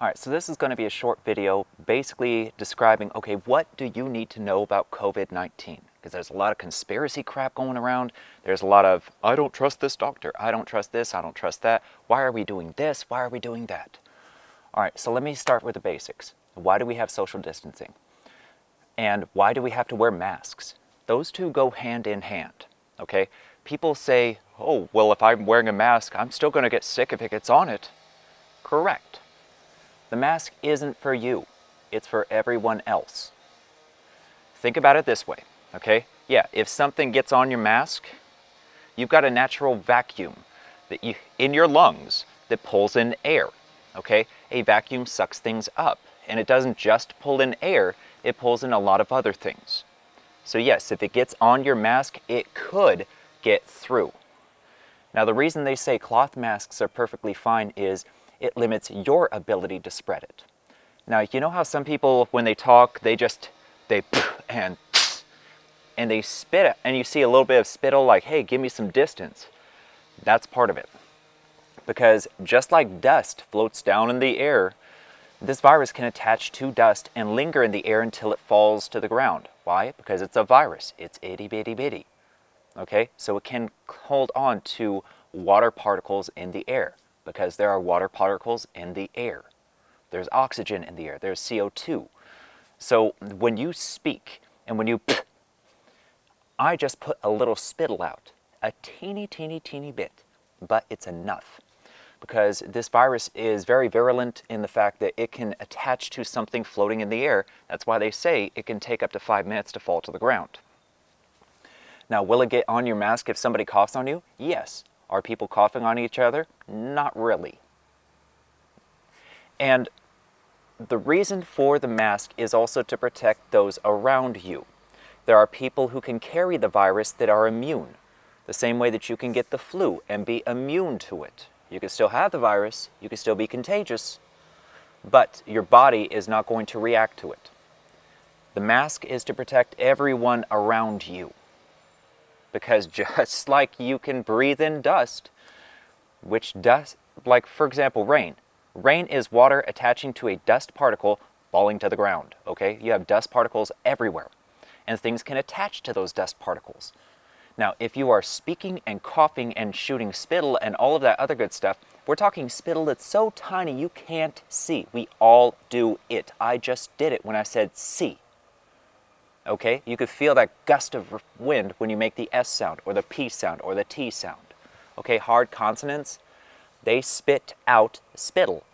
Alright, so this is going to be a short video basically describing, okay, what do you need to know about COVID-19? Because there's a lot of conspiracy crap going around. There's a lot of, I don't trust this doctor, I don't trust this, I don't trust that. Why are we doing this? Why are we doing that? Alright, so let me start with the basics. Why do we have social distancing? And why do we have to wear masks? Those two go hand in hand, okay? People say, oh, well, if I'm wearing a mask, I'm still going to get sick if it gets on it. Correct. The mask isn't for you, it's for everyone else. Think about it this way, okay? Yeah, if something gets on your mask, you've got a natural vacuum in your lungs that pulls in air, okay? A vacuum sucks things up, and it doesn't just pull in air, it pulls in a lot of other things. So yes, if it gets on your mask, it could get through. Now the reason they say cloth masks are perfectly fine is it limits your ability to spread it. Now, you know how some people, when they talk, they and they spit it, and you see a little bit of spittle like, hey, give me some distance. That's part of it. Because just like dust floats down in the air, this virus can attach to dust and linger in the air until it falls to the ground. Why? Because it's a virus. It's itty bitty bitty. Okay? So it can hold on to water particles in the air, because there are water particles in the air. There's oxygen in the air. There's CO2. So when you speak and when you I just put a little spittle out, a teeny bit, but it's enough. Because this virus is very virulent in the fact that it can attach to something floating in the air. That's why they say it can take up to 5 minutes to fall to the ground. Now, will it get on your mask if somebody coughs on you? Yes. Are people coughing on each other? Not really. And the reason for the mask is also to protect those around you. There are people who can carry the virus that are immune, the same way that you can get the flu and be immune to it. You can still have the virus, you can still be contagious, but your body is not going to react to it. The mask is to protect everyone around you. Because just like you can breathe in dust, which dust, like for example rain. Rain is water attaching to a dust particle falling to the ground, okay? You have dust particles everywhere, and things can attach to those dust particles. Now, if you are speaking and coughing and shooting spittle and all of that other good stuff, we're talking spittle that's so tiny you can't see. We all do it. I just did it when I said see. Okay, you could feel that gust of wind when you make the S sound, or the P sound, or the T sound. Okay, hard consonants, they spit out spittle.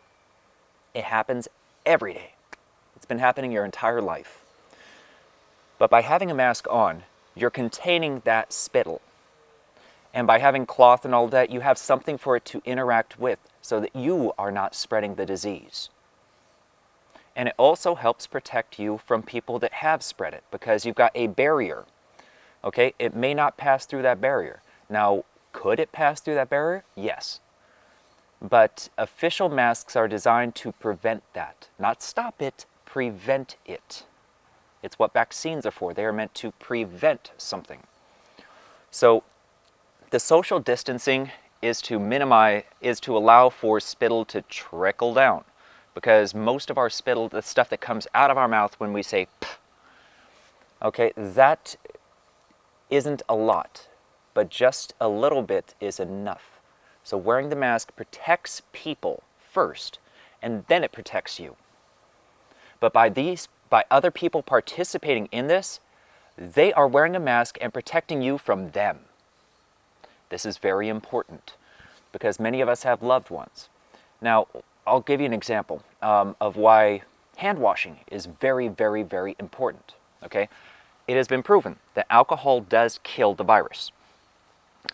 It happens every day. It's been happening your entire life. But by having a mask on, you're containing that spittle. And by having cloth and all of that, you have something for it to interact with so that you are not spreading the disease. And it also helps protect you from people that have spread it, because you've got a barrier. Okay, it may not pass through that barrier. Now, could it pass through that barrier? Yes. But official masks are designed to prevent that. Not stop it, prevent it. It's what vaccines are for. They are meant to prevent something. So, the social distancing is to allow for spittle to trickle down. Because most of our spittle, the stuff that comes out of our mouth when we say P, okay, that isn't a lot, but just a little bit is enough. So wearing the mask protects people first, and then it protects you. But by other people participating in this, they are wearing a mask and protecting you from them. This is very important, because many of us have loved ones. Now, I'll give you an example of why hand washing is very, very, very important, okay? It has been proven that alcohol does kill the virus.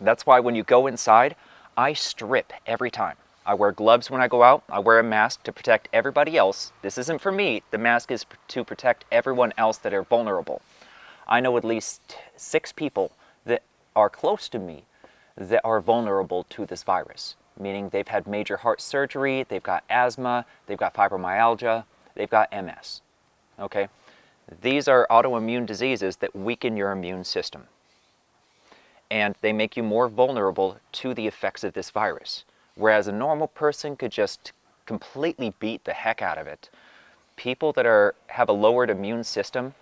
That's why when you go inside, I strip every time. I wear gloves when I go out. I wear a mask to protect everybody else. This isn't for me. The mask is to protect everyone else that are vulnerable. I know at least 6 people that are close to me that are vulnerable to this virus. Meaning they've had major heart surgery, they've got asthma, they've got fibromyalgia, they've got MS, okay? These are autoimmune diseases that weaken your immune system. And they make you more vulnerable to the effects of this virus. Whereas a normal person could just completely beat the heck out of it. People that have a lowered immune system,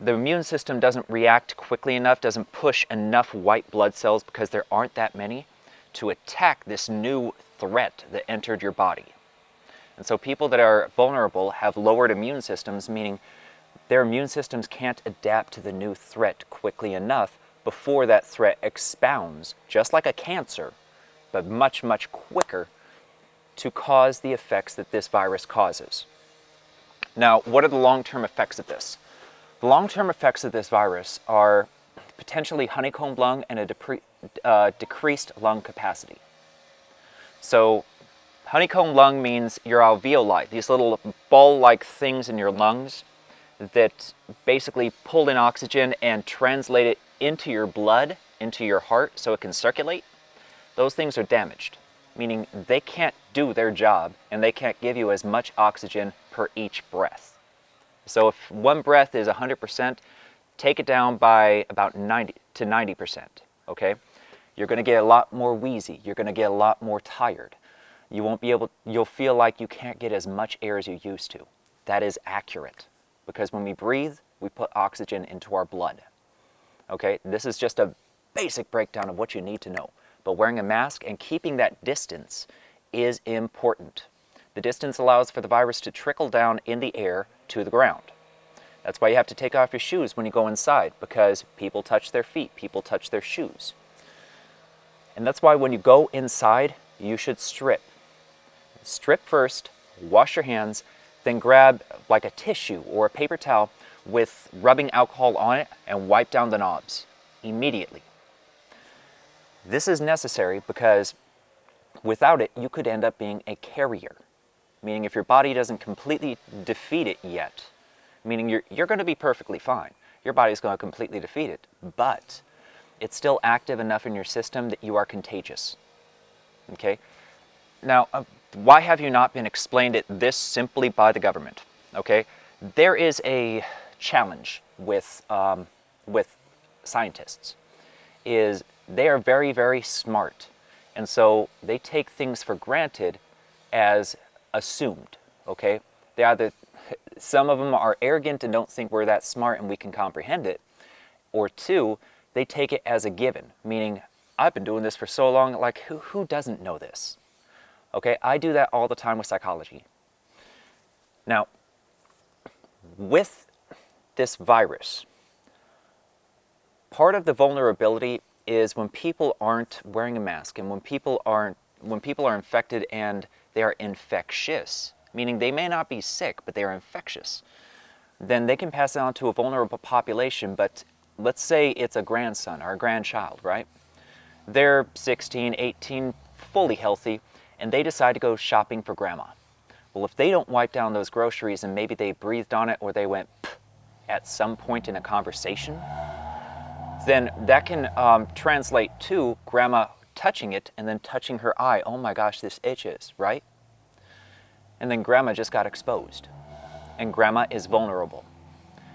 the immune system doesn't react quickly enough, doesn't push enough white blood cells, because there aren't that many, to attack this new threat that entered your body. And so people that are vulnerable have lowered immune systems, meaning their immune systems can't adapt to the new threat quickly enough before that threat expounds, just like a cancer, but much, much quicker, to cause the effects that this virus causes. Now, what are the long-term effects of this? The long-term effects of this virus are potentially honeycomb lung and a decreased lung capacity. So honeycomb lung means your alveoli, these little ball-like things in your lungs that basically pull in oxygen and translate it into your blood, into your heart, so it can circulate. Those things are damaged, meaning they can't do their job and they can't give you as much oxygen per each breath. So if one breath is 100%, take it down by about 90 to 90%, okay? You're going to get a lot more wheezy. You're going to get a lot more tired. You'll feel like you can't get as much air as you used to. That is accurate, because when we breathe, we put oxygen into our blood. Okay, this is just a basic breakdown of what you need to know. But wearing a mask and keeping that distance is important. The distance allows for the virus to trickle down in the air to the ground. That's why you have to take off your shoes when you go inside, because people touch their feet, people touch their shoes. And that's why when you go inside, you should strip. Strip first, wash your hands, then grab like a tissue or a paper towel with rubbing alcohol on it and wipe down the knobs immediately. This is necessary because without it, you could end up being a carrier. Meaning if your body doesn't completely defeat it yet, meaning you're going to be perfectly fine. Your body's going to completely defeat it, but it's still active enough in your system that you are contagious. Okay? Now, why have you not been explained it this simply by the government? Okay? There is a challenge with scientists, is they are very, very smart. And so they take things for granted as assumed, okay? Some of them are arrogant and don't think we're that smart and we can comprehend it. Or two, they take it as a given, meaning, I've been doing this for so long, like who doesn't know this? Okay, I do that all the time with psychology. Now, with this virus, part of the vulnerability is when people aren't wearing a mask and when people are infected and they are infectious, meaning they may not be sick, but they are infectious, then they can pass it on to a vulnerable population. But let's say it's a grandson or a grandchild, right? They're 16, 18, fully healthy, and they decide to go shopping for grandma. Well, if they don't wipe down those groceries and maybe they breathed on it or they went at some point in a conversation, then that can translate to grandma touching it and then touching her eye. Oh my gosh, this itches, right? And then grandma just got exposed. And grandma is vulnerable.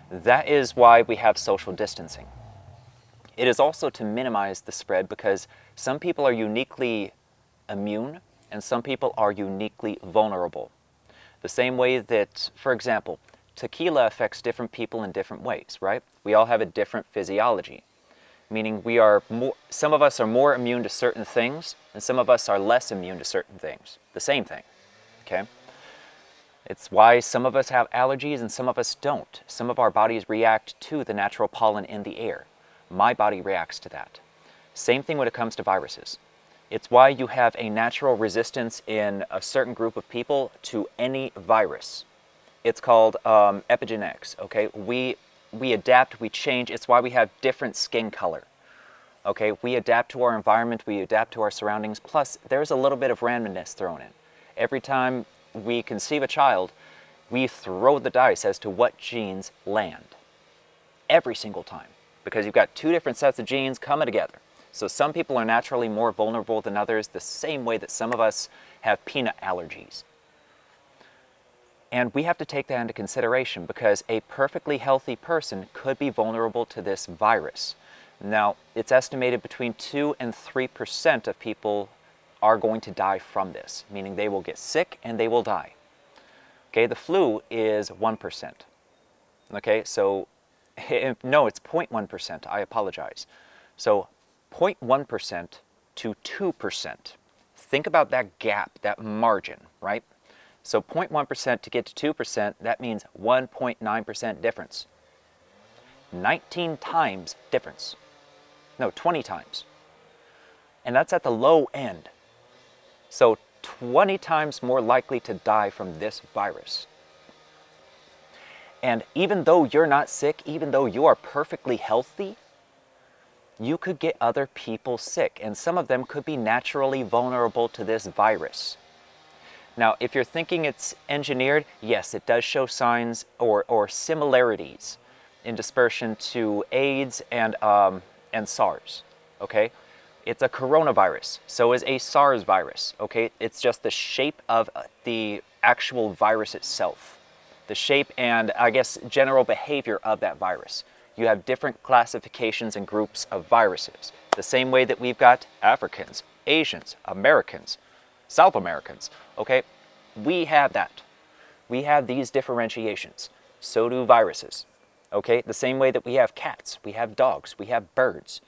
That is why we have social distancing. It is also to minimize the spread because some people are uniquely immune and some people are uniquely vulnerable. The same way that, for example, tequila affects different people in different ways, right? We all have a different physiology, meaning some of us are more immune to certain things and some of us are less immune to certain things. The same thing, okay? It's why some of us have allergies and some of us don't. Some of our bodies react to the natural pollen in the air. My body reacts to that. Same thing when it comes to viruses. It's why you have a natural resistance in a certain group of people to any virus. It's called epigenetics, okay? We adapt, we change. It's why we have different skin color, okay? We adapt to our environment, we adapt to our surroundings, plus there's a little bit of randomness thrown in. Every time we conceive a child, we throw the dice as to what genes land. Every single time. Because you've got two different sets of genes coming together. So some people are naturally more vulnerable than others, the same way that some of us have peanut allergies. And we have to take that into consideration because a perfectly healthy person could be vulnerable to this virus. Now, it's estimated between 2 and 3% of people are going to die from this, meaning they will get sick and they will die. Okay, the flu is 1%. Okay, so, no, it's 0.1%, I apologize. So 0.1% to 2%. Think about that gap, that margin, right? So 0.1% to get to 2%, that means 1.9% difference. 19 times difference. No, 20 times. And that's at the low end. So 20 times more likely to die from this virus. And even though you're not sick, even though you are perfectly healthy, you could get other people sick, and some of them could be naturally vulnerable to this virus. Now, if you're thinking it's engineered, yes, it does show signs or similarities in dispersion to AIDS and SARS, okay? It's a coronavirus, so is a SARS virus, okay? It's just the shape of the actual virus itself. The shape and, I guess, general behavior of that virus. You have different classifications and groups of viruses. The same way that we've got Africans, Asians, Americans, South Americans, okay? We have that. We have these differentiations. So do viruses, okay? The same way that we have cats, we have dogs, we have birds.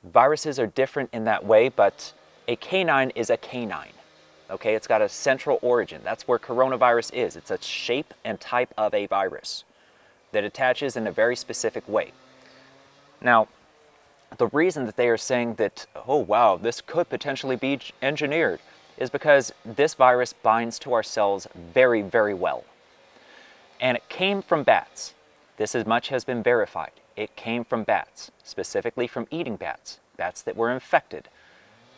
Viruses are different in that way, but a canine is a canine. Okay, it's got a central origin. That's where coronavirus is. It's a shape and type of a virus that attaches in a very specific way. Now, the reason that they are saying that, oh wow, this could potentially be engineered, is because this virus binds to our cells very, very well. And it came from bats. This as much has been verified. It came from bats, specifically from eating bats, bats that were infected,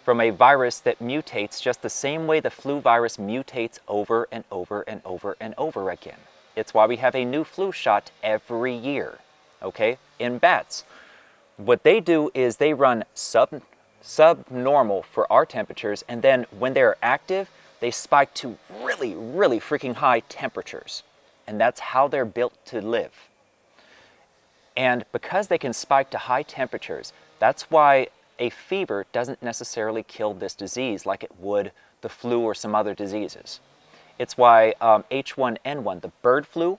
from a virus that mutates just the same way the flu virus mutates over and over and over and over again. It's why we have a new flu shot every year, okay, in bats. What they do is they run subnormal for our temperatures, and then when they're active, they spike to really, really freaking high temperatures. And that's how they're built to live. And because they can spike to high temperatures, that's why a fever doesn't necessarily kill this disease like it would the flu or some other diseases. It's why H1N1, the bird flu,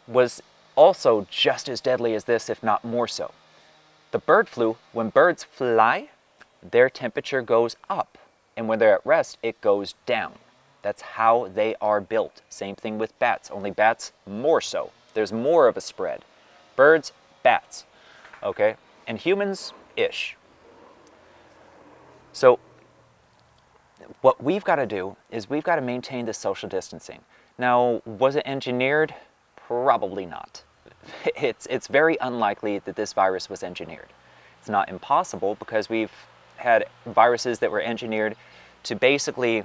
was also just as deadly as this, if not more so. The bird flu, when birds fly, their temperature goes up. And when they're at rest, it goes down. That's how they are built. Same thing with bats, only bats more so. There's more of a spread. Birds, bats, okay? And humans-ish. So what we've got to do is we've got to maintain the social distancing. Now, was it engineered? Probably not. It's very unlikely that this virus was engineered. It's not impossible because we've had viruses that were engineered to basically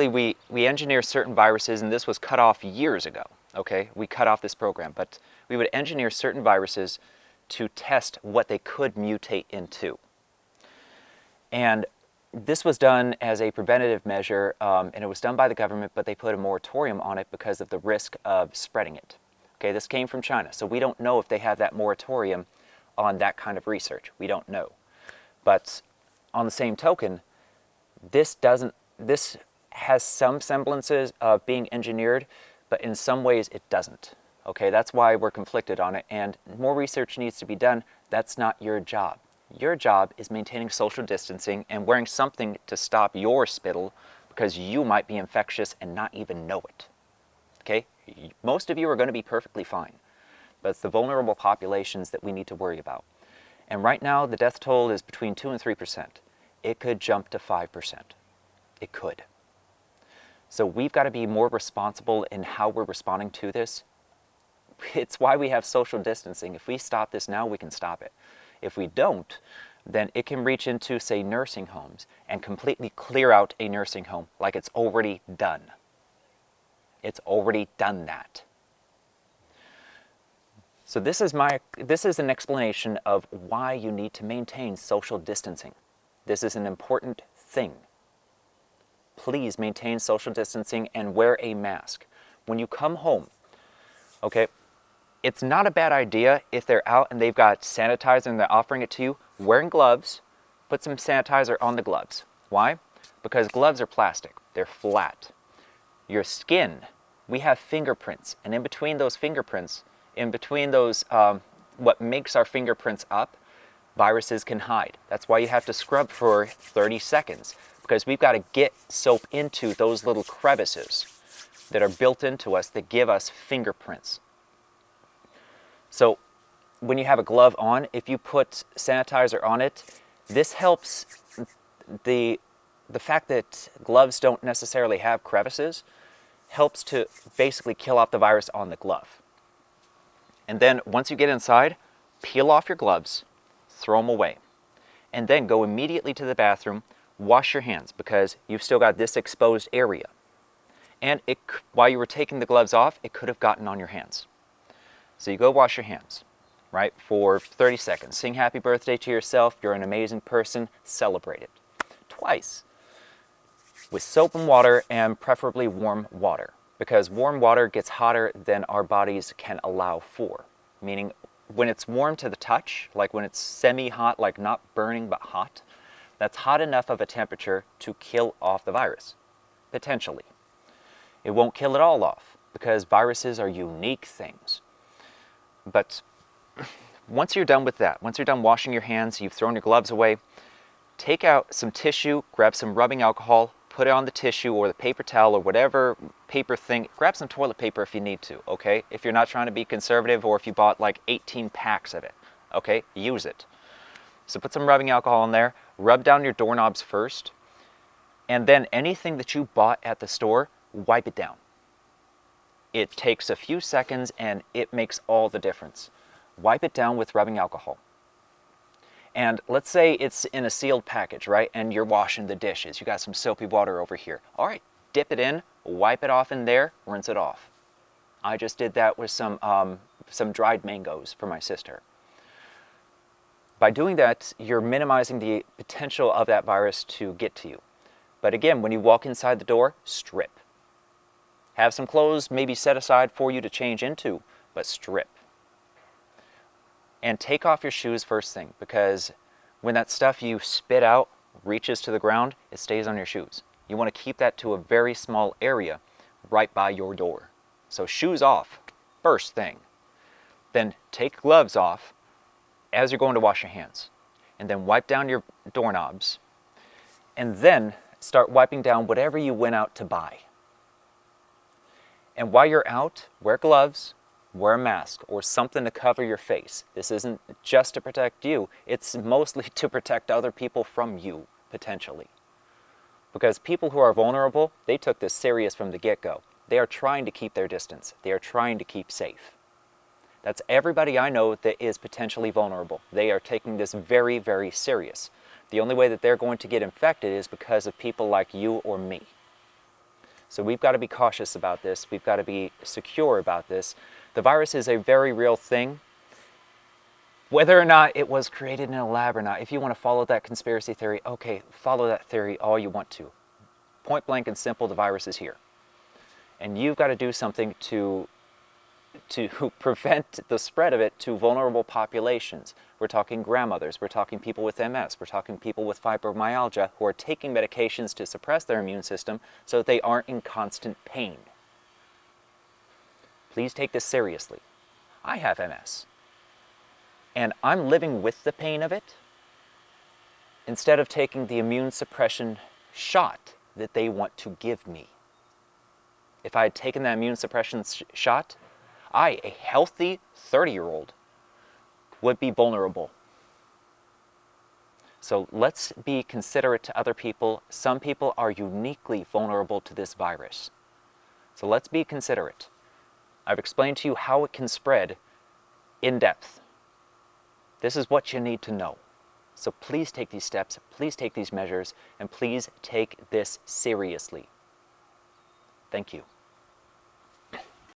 we engineer certain viruses, and this was cut off years ago, okay? We cut off this program, but we would engineer certain viruses to test what they could mutate into. And this was done as a preventative measure, and it was done by the government, but they put a moratorium on it because of the risk of spreading it. Okay, this came from China, so we don't know if they have that moratorium on that kind of research. We don't know. But on the same token, this has some semblances of being engineered, but in some ways it doesn't. Okay, that's why we're conflicted on it, and more research needs to be done. That's not your job. Your job is maintaining social distancing and wearing something to stop your spittle because you might be infectious and not even know it. Okay? Most of you are going to be perfectly fine, but it's the vulnerable populations that we need to worry about. And right now, the death toll is between 2 and 3%. It could jump to 5%. It could. So we've got to be more responsible in how we're responding to this. It's why we have social distancing. If we stop this now, we can stop it. If we don't, then it can reach into, say, nursing homes and completely clear out a nursing home like it's already done. It's already done that. So this is an explanation of why you need to maintain social distancing. This is an important thing. Please maintain social distancing and wear a mask. When you come home, okay, it's not a bad idea if they're out and they've got sanitizer and they're offering it to you, wearing gloves, put some sanitizer on the gloves. Why? Because gloves are plastic. They're flat. Your skin, we have fingerprints, and in between those fingerprints, what makes our fingerprints up, viruses can hide. That's why you have to scrub for 30 seconds, because we've got to get soap into those little crevices that are built into us that give us fingerprints. So when you have a glove on, if you put sanitizer on it, this helps. The fact that gloves don't necessarily have crevices helps to basically kill off the virus on the glove. And then once you get inside, peel off your gloves, throw them away, and then go immediately to the bathroom, wash your hands, because you've still got this exposed area. And while you were taking the gloves off, it could have gotten on your hands. So you go wash your hands, right, for 30 seconds. Sing happy birthday to yourself. You're an amazing person. Celebrate it. Twice. With soap and water, and preferably warm water, because warm water gets hotter than our bodies can allow for. Meaning, when it's warm to the touch, like when it's semi-hot, like not burning but hot, that's hot enough of a temperature to kill off the virus, potentially. It won't kill it all off, because viruses are unique things. But once you're done with that, once you're done washing your hands, you've thrown your gloves away, take out some tissue, grab some rubbing alcohol, put it on the tissue or the paper towel or whatever paper thing. Grab some toilet paper if you need to, okay? If you're not trying to be conservative, or if you bought like 18 packs of it, okay? Use it. So put some rubbing alcohol in there, rub down your doorknobs first, and then anything that you bought at the store, wipe it down. It takes a few seconds and it makes all the difference. Wipe it down with rubbing alcohol. And let's say it's in a sealed package, right? And you're washing the dishes. You got some soapy water over here. All right, dip it in, wipe it off in there, rinse it off. I just did that with some dried mangoes for my sister. By doing that, you're minimizing the potential of that virus to get to you. But again, when you walk inside the door, strip. Have some clothes maybe set aside for you to change into, but strip. And take off your shoes first thing, because when that stuff you spit out reaches to the ground, it stays on your shoes. You want to keep that to a very small area right by your door. So shoes off, first thing. Then take gloves off as you're going to wash your hands. And then wipe down your doorknobs. And then start wiping down whatever you went out to buy. And while you're out, wear gloves, wear a mask or something to cover your face. This isn't just to protect you, it's mostly to protect other people from you, potentially. Because people who are vulnerable, they took this serious from the get-go. They are trying to keep their distance. They are trying to keep safe. That's everybody I know that is potentially vulnerable. They are taking this very, very serious. The only way that they're going to get infected is because of people like you or me. So we've got to be cautious about this. We've got to be secure about this. The virus is a very real thing. Whether or not it was created in a lab or not, if you want to follow that conspiracy theory, okay, follow that theory all you want to. Point blank and simple, the virus is here. And you've got to do something to prevent the spread of it to vulnerable populations. We're talking grandmothers, we're talking people with MS, we're talking people with fibromyalgia who are taking medications to suppress their immune system so that they aren't in constant pain. Please take this seriously. I have MS. And I'm living with the pain of it instead of taking the immune suppression shot that they want to give me. If I had taken that immune suppression shot, I, a healthy 30-year-old, would be vulnerable. So let's be considerate to other people. Some people are uniquely vulnerable to this virus. So let's be considerate. I've explained to you how it can spread in depth. This is what you need to know. So please take these steps, please take these measures, and please take this seriously. Thank you.